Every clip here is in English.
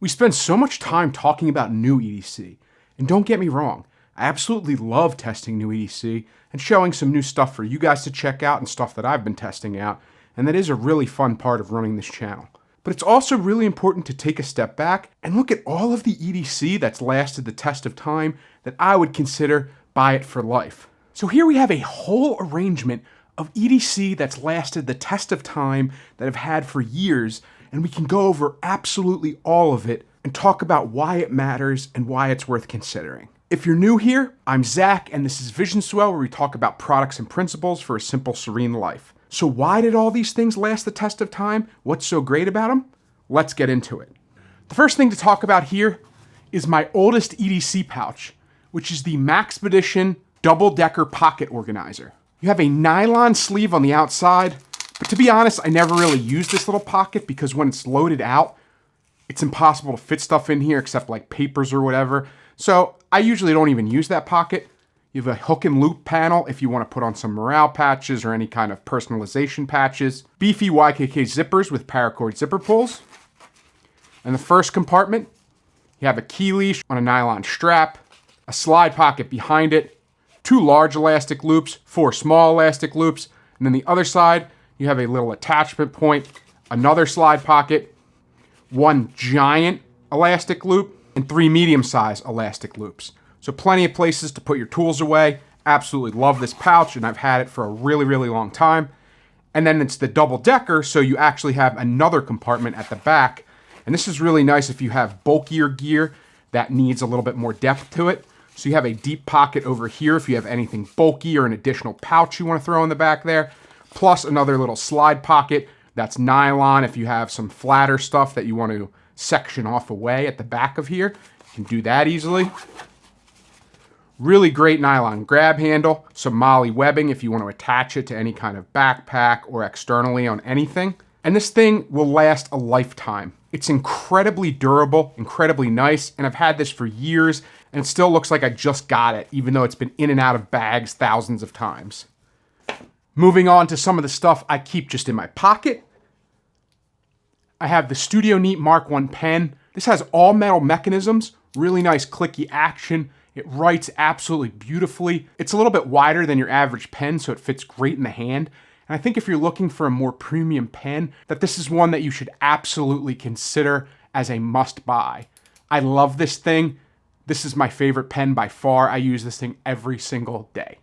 We spend so much time talking about new EDC, and don't get me wrong, I absolutely love testing new EDC and showing some new stuff for you guys to check out and stuff that I've been testing out, and that is a really fun part of running this channel. But it's also really important to take a step back and look at all of the EDC that's lasted the test of time that I would consider buy it for life. So here we have a whole arrangement of EDC that's lasted the test of time that I've had for years, and we can go over absolutely all of it and talk about why it matters and why it's worth considering. If you're new here, I'm Zach, and this is visionswell, where we talk about products and principles for a simple, serene life. So why did all these things last the test of time? What's so great about them? Let's get into it. The first thing to talk about here is my oldest EDC pouch, which is the Maxpedition double-decker pocket organizer. You have a nylon sleeve on the outside, but to be honest, I never really use this little pocket because when it's loaded out, it's impossible to fit stuff in here except like papers or whatever. So I usually don't even use that pocket. You have a hook and loop panel if you want to put on some morale patches or any kind of personalization patches. Beefy YKK zippers with paracord zipper pulls. In the first compartment, you have a key leash on a nylon strap, a slide pocket behind it, 2 large elastic loops, 4 small elastic loops, and then the other side, you have a little attachment point, another slide pocket, 1 giant elastic loop, and 3 medium-sized elastic loops. So plenty of places to put your tools away. Absolutely love this pouch, and I've had it for a really, really long time. And then it's the double-decker, so you actually have another compartment at the back. And this is really nice if you have bulkier gear that needs a little bit more depth to it. So you have a deep pocket over here if you have anything bulky or an additional pouch you want to throw in the back there. Plus another little slide pocket that's nylon if you have some flatter stuff that you want to section off away at the back of here. You can do that easily. Really great nylon grab handle, some MOLLE webbing if you want to attach it to any kind of backpack or externally on anything. And this thing will last a lifetime. It's incredibly durable, incredibly nice, and I've had this for years, and it still looks like I just got it, even though it's been in and out of bags thousands of times. Moving on to some of the stuff I keep just in my pocket. I have the Studio Neat Mark I pen. This has all metal mechanisms, really nice clicky action. It writes absolutely beautifully. It's a little bit wider than your average pen, so it fits great in the hand. And I think if you're looking for a more premium pen, that this is one that you should absolutely consider as a must buy. I love this thing. This is my favorite pen by far. I use this thing every single day.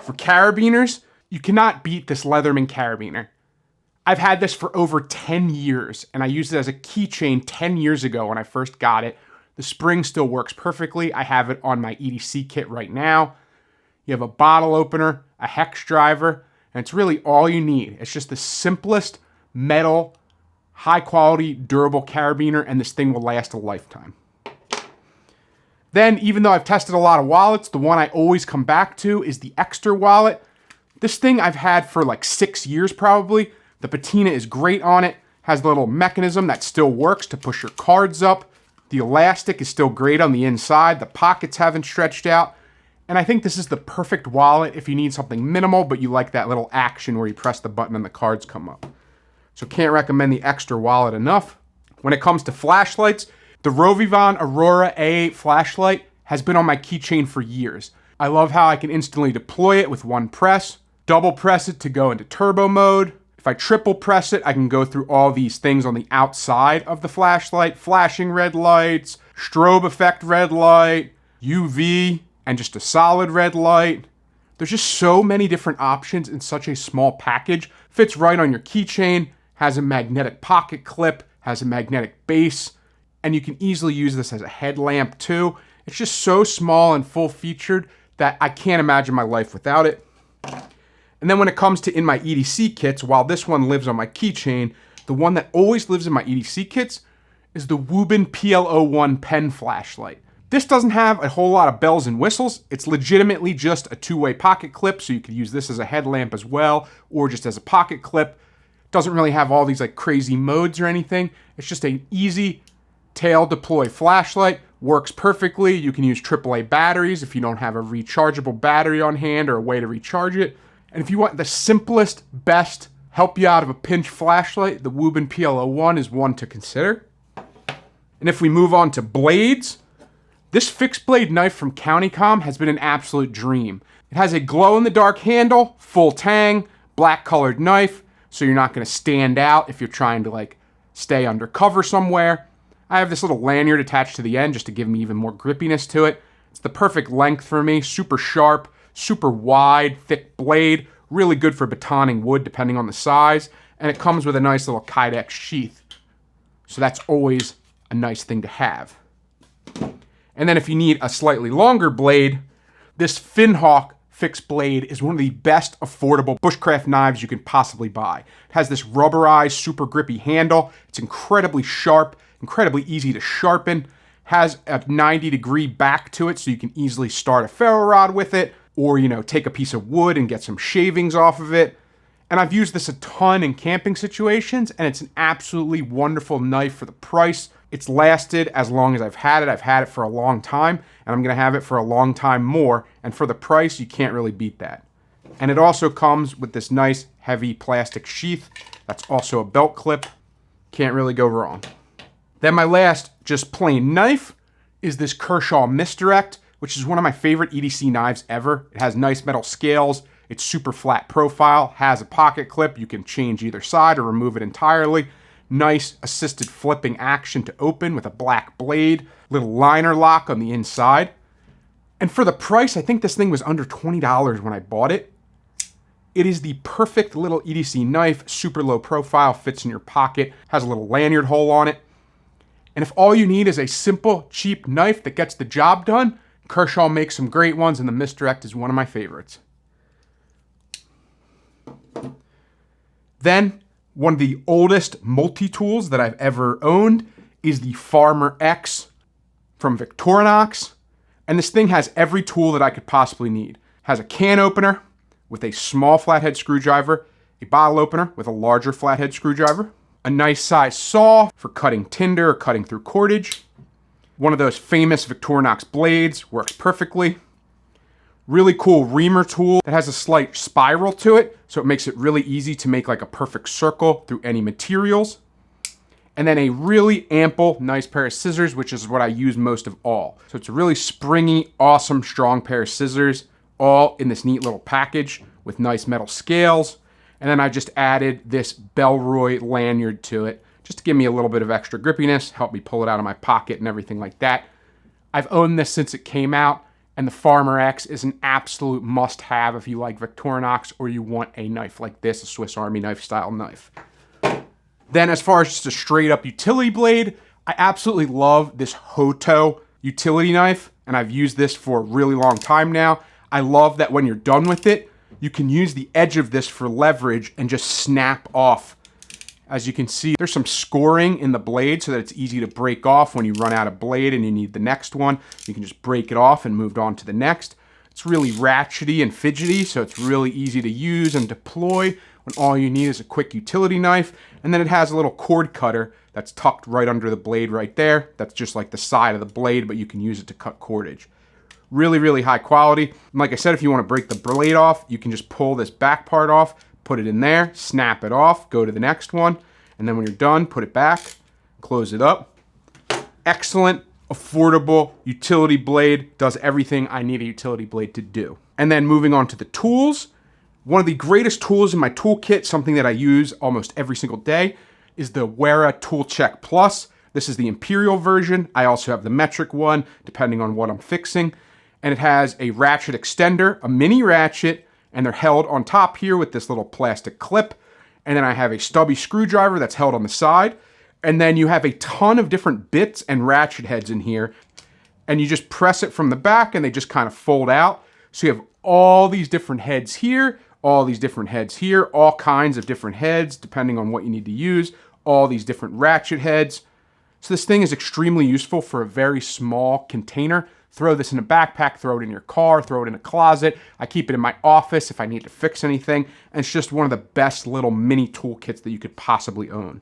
For carabiners, you cannot beat this Leatherman carabiner. I've had this for over 10 years, and I used it as a keychain 10 years ago when I first got it. The spring still works perfectly. I have it on my EDC kit right now. You have a bottle opener, a hex driver, and it's really all you need. It's just the simplest metal, high quality, durable carabiner, and this thing will last a lifetime. Then, even though I've tested a lot of wallets, the one I always come back to is the Extra wallet. This thing I've had for like 6 years probably. The patina is great on it, has the little mechanism that still works to push your cards up. The elastic is still great on the inside. The pockets haven't stretched out. And I think this is the perfect wallet if you need something minimal, but you like that little action where you press the button and the cards come up. So can't recommend the Extra wallet enough. When it comes to flashlights, the Rovivon Aurora A8 flashlight has been on my keychain for years. I love how I can instantly deploy it with one press, double press it to go into turbo mode. If I triple press it, I can go through all these things on the outside of the flashlight, flashing red lights, strobe effect red light, UV, and just a solid red light. There's just so many different options in such a small package. Fits right on your keychain, has a magnetic pocket clip, has a magnetic base, and you can easily use this as a headlamp too. It's just so small and full featured that I can't imagine my life without it. And then when it comes to in my EDC kits, while this one lives on my keychain, the one that always lives in my EDC kits is the Wubin PL01 pen flashlight. This doesn't have a whole lot of bells and whistles. It's legitimately just a 2-way pocket clip, so you could use this as a headlamp as well, or just as a pocket clip. Doesn't really have all these like crazy modes or anything. It's just an easy tail deploy flashlight. Works perfectly. You can use AAA batteries if you don't have a rechargeable battery on hand or a way to recharge it. And if you want the simplest, best help you out of a pinch flashlight, the Woobin PL01 is one to consider. And if we move on to blades, this fixed blade knife from Countycom has been an absolute dream. It has a glow-in-the-dark handle, full tang, black colored knife, so you're not going to stand out if you're trying to like stay undercover somewhere. I have this little lanyard attached to the end just to give me even more grippiness to it. It's the perfect length for me, super sharp, super wide, thick blade, really good for batoning wood depending on the size, and it comes with a nice little Kydex sheath. So that's always a nice thing to have. And then if you need a slightly longer blade, this Finhawk fixed blade is one of the best affordable bushcraft knives you can possibly buy. It has this rubberized, super grippy handle. It's incredibly sharp, incredibly easy to sharpen, has a 90-degree back to it so you can easily start a ferro rod with it, or, you know, take a piece of wood and get some shavings off of it. And I've used this a ton in camping situations, and it's an absolutely wonderful knife for the price. It's lasted as long as I've had it. I've had it for a long time, and I'm gonna have it for a long time more. And for the price, you can't really beat that. And it also comes with this nice, heavy plastic sheath. That's also a belt clip. Can't really go wrong. Then my last just plain knife is this Kershaw Misdirect, which is one of my favorite EDC knives ever. It has nice metal scales. It's super flat profile, has a pocket clip. You can change either side or remove it entirely. Nice assisted flipping action to open with a black blade, little liner lock on the inside. And for the price, I think this thing was under $20 when I bought it. It is the perfect little EDC knife, super low profile, fits in your pocket, has a little lanyard hole on it. And if all you need is a simple, cheap knife that gets the job done, Kershaw makes some great ones, and the Misdirect is one of my favorites. Then, one of the oldest multi-tools that I've ever owned is the Farmer X from Victorinox. And this thing has every tool that I could possibly need. It has a can opener with a small flathead screwdriver, a bottle opener with a larger flathead screwdriver, a nice size saw for cutting tinder or cutting through cordage. One of those famous Victorinox blades, works perfectly. Really cool reamer tool that has a slight spiral to it, so it makes it really easy to make like a perfect circle through any materials. And then a really ample, nice pair of scissors, which is what I use most of all. So it's a really springy, awesome, strong pair of scissors, all in this neat little package with nice metal scales. And then I just added this Bellroy lanyard to it, just to give me a little bit of extra grippiness, help me pull it out of my pocket and everything like that. I've owned this since it came out, and the Farmer X is an absolute must-have if you like Victorinox or you want a knife like this, a Swiss Army knife style knife. Then as far as just a straight up utility blade, I absolutely love this Hoto utility knife, and I've used this for a really long time now. I love that when you're done with it, you can use the edge of this for leverage and just snap off. As you can see, there's some scoring in the blade so that it's easy to break off when you run out of blade and you need the next one. You can just break it off and move on to the next. It's really ratchety and fidgety, so it's really easy to use and deploy when all you need is a quick utility knife. And then it has a little cord cutter that's tucked right under the blade right there. That's just like the side of the blade, but you can use it to cut cordage. Really, really high quality. And like I said, if you want to break the blade off, you can just pull this back part off, put it in there, snap it off, go to the next one, and then when you're done, put it back, close it up. Excellent, affordable utility blade, does everything I need a utility blade to do. And then moving on to the tools, one of the greatest tools in my toolkit, something that I use almost every single day, is the Wera Tool Check Plus. This is the Imperial version. I also have the metric one, depending on what I'm fixing. And it has a ratchet extender, a mini ratchet, and they're held on top here with this little plastic clip. And then I have a stubby screwdriver that's held on the side. And then you have a ton of different bits and ratchet heads in here. And you just press it from the back and they just kind of fold out. So you have all these different heads here, all these different heads here, all kinds of different heads depending on what you need to use, all these different ratchet heads. So this thing is extremely useful for a very small container. Throw this in a backpack, throw it in your car, throw it in a closet. I keep it in my office if I need to fix anything. And it's just one of the best little mini toolkits that you could possibly own.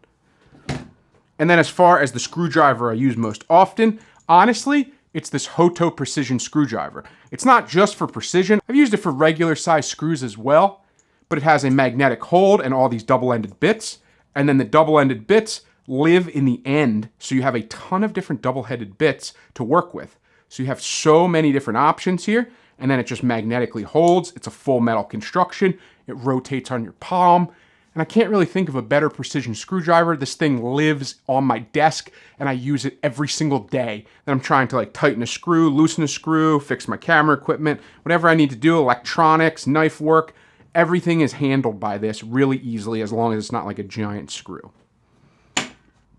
And then as far as the screwdriver I use most often, honestly, it's this Hoto precision screwdriver. It's not just for precision. I've used it for regular size screws as well, but it has a magnetic hold and all these double-ended bits. And then the double-ended bits live in the end, so you have a ton of different double-headed bits to work with. So you have so many different options here, and then it just magnetically holds. It's a full metal construction. It rotates on your palm. And I can't really think of a better precision screwdriver. This thing lives on my desk and I use it every single day. Then I'm trying to like tighten a screw, loosen a screw, fix my camera equipment, whatever I need to do, electronics, knife work, everything is handled by this really easily as long as it's not like a giant screw.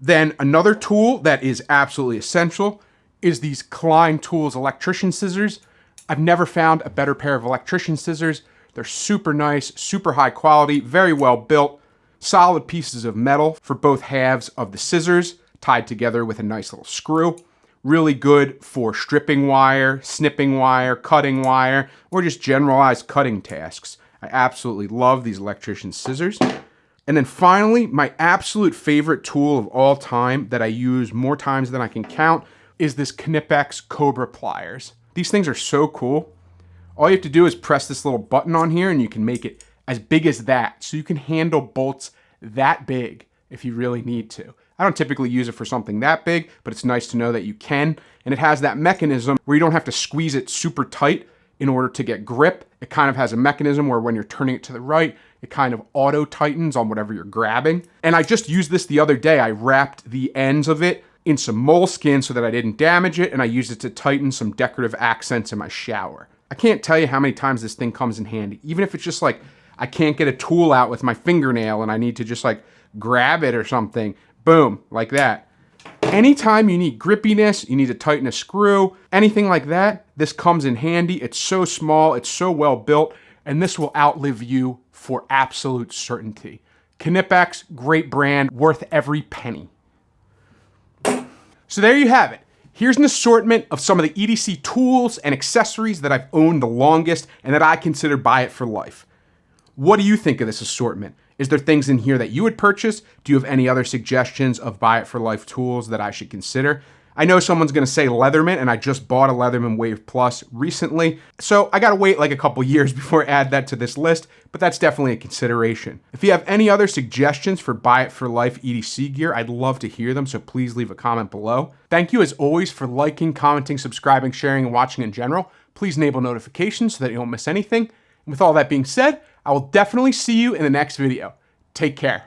Then another tool that is absolutely essential is these Klein Tools electrician scissors. I've never found a better pair of electrician scissors. They're super nice, super high quality, very well built, solid pieces of metal for both halves of the scissors, tied together with a nice little screw. Really good for stripping wire, snipping wire, cutting wire, or just generalized cutting tasks. I absolutely love these electrician scissors. And then finally, my absolute favorite tool of all time that I use more times than I can count is this Knipex Cobra pliers. These things are so cool. All you have to do is press this little button on here and you can make it as big as that. So you can handle bolts that big if you really need to. I don't typically use it for something that big, but it's nice to know that you can. And it has that mechanism where you don't have to squeeze it super tight in order to get grip. It kind of has a mechanism where when you're turning it to the right, it kind of auto tightens on whatever you're grabbing. And I just used this the other day. I wrapped the ends of it in some moleskin so that I didn't damage it, and I used it to tighten some decorative accents in my shower. I can't tell you how many times this thing comes in handy. Even if it's just like, I can't get a tool out with my fingernail and I need to just like grab it or something. Boom, like that. Anytime you need grippiness, you need to tighten a screw, anything like that, this comes in handy. It's so small, it's so well built, and this will outlive you for absolute certainty. Knipex, great brand, worth every penny. So there you have it. Here's an assortment of some of the EDC tools and accessories that I've owned the longest and that I consider buy it for life. What do you think of this assortment? Is there things in here that you would purchase? Do you have any other suggestions of buy it for life tools that I should consider? I know someone's gonna say Leatherman, and I just bought a Leatherman Wave Plus recently, so I gotta wait like a couple years before I add that to this list, but that's definitely a consideration. If you have any other suggestions for buy it for life EDC gear, I'd love to hear them, so please leave a comment below. Thank you as always for liking, commenting, subscribing, sharing, and watching in general. Please enable notifications so that you don't miss anything. And with all that being said, I will definitely see you in the next video. Take care.